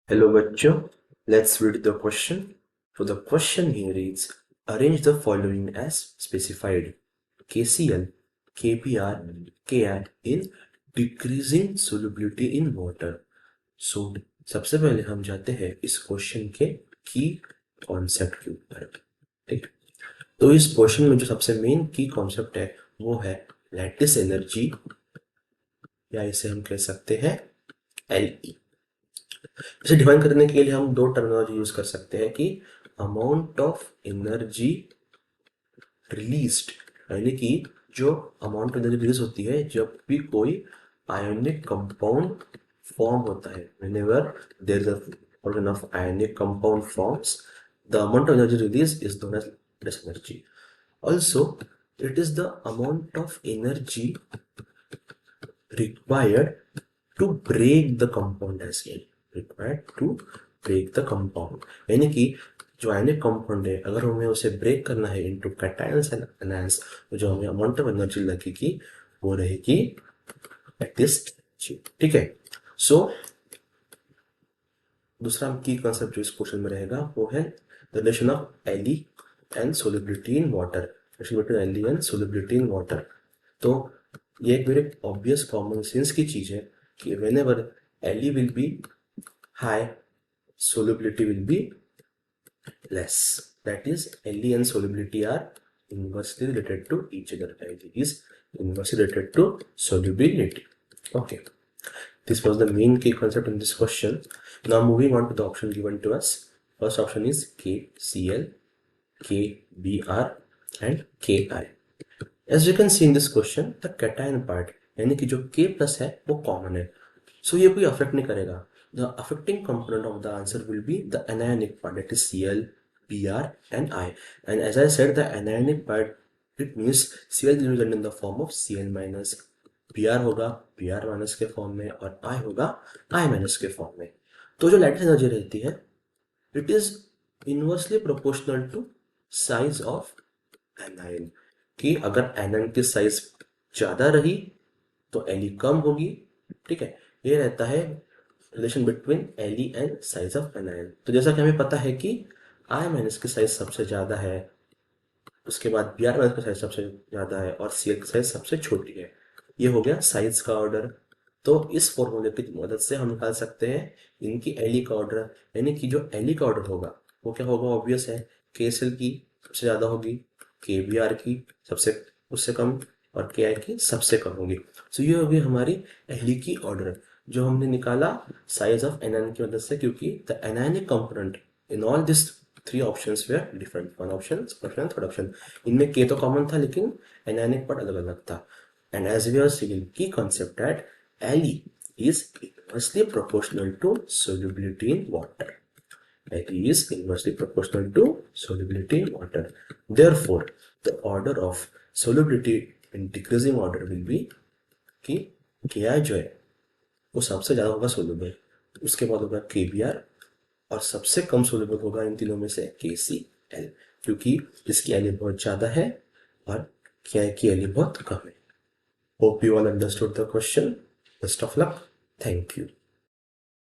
Hello bachcho, let's read the question. So the question here reads, arrange the following as specified. KCl, KBr, KI in decreasing solubility in water. So सबसे पहले हम जाते हैं इस question के की concept के ऊपर। ठीक, तो इस क्वेश्चन में जो सबसे मेन की कॉन्सेप्ट है वो है लैटिस एनर्जी, या इसे हम कह सकते हैं LE। इसे डिफाइन करने के लिए हम दो टर्मिनोलॉजी यूज कर सकते हैं कि अमाउंट ऑफ एनर्जी रिलीज्ड, यानी कि जो अमाउंट ऑफ एनर्जी रिलीज होती है जब भी कोई आयोनिक कंपाउंड फॉर्म होता है, whenever there is a organ of ionic compound forms, the amount of energy released is known as Lewis energy. Also, it is the amount of energy required to break the compound as well. Required to break the compound, यानी कि जो ionic compound है अगर हमें उसे break करना है into cations and anions, तो जो हमें अमाउंट ऑफ एनर्जी लगेगी वो रहेगी लैटिस एनर्जी। ठीक है, सो दूसरा की कॉन्सेप्ट जो इस क्वेश्चन में रहेगा वो है relation of LE and solubility in water. Relation between LE and solubility in water. तो ये एक वेरी ऑब्वियस कॉमन सेंस की चीज है कि whenever LE will be high, solubility will be less. That is, Le and solubility are inversely related to each other. Le is inversely related to solubility. Okay, this was the main key concept in this question. Now moving on to the option given to us. First option is KCl, KBr and Ki. As you can see in this question, the cation part यानी कि जो K plus है वो common है, सो ये कोई affect नहीं करेगा। The affecting component of the answer will be the anionic part, that is Cl, Br and I. And as I said, the anionic part, it means Cl will be in the form of Cl minus, Br होगा Br minus के form में और I होगा I minus के form में। तो जो lattice energy रहती है it is inversely proportional to size of anion, कि अगर anion की साइज ज्यादा रही तो Li कम होगी। ठीक है, ये रहता है relation between Le and size of anion. तो जैसा कि हमें पता है कि I माइनस की साइज सबसे ज्यादा है, उसके बाद Br माइनस की साइज सबसे ज्यादा है और Cl की साइज सबसे छोटी है। ये हो गया साइज का ऑर्डर। तो इस फॉर्मूले की मदद से हम निकाल सकते हैं इनकी Le का ऑर्डर, यानी कि जो Le का ऑर्डर होगा वो क्या होगा, ऑब्वियस है KCl की सबसे ज्यादा होगी, KBr की सबसे उससे कम और Ki की सबसे कम होगी। सो ये होगी हमारी Le की ऑर्डर जो हमने निकाला साइज ऑफ एनायन की मदद से, क्योंकि the anionic component in all this three options were different. One option, second and third option, इनमें के तो कॉमन था लेकिन एनायनिक पार्ट अलग अलग था। And as we are seeing की concept that Le is inversely proportional to solubility in water. Le is inversely proportional to solubility in water. Therefore, the order of solubility in decreasing order will be कि Ki जो है वो सबसे ज्यादा होगा soluble, उसके बाद होगा KBr और सबसे कम सोल्यूबल होगा इन तीनों में से KCl, क्योंकि इसकी एली बहुत ज्यादा है और Ki की एली बहुत कम है। Hope you all understood the question. Best of luck, thank you.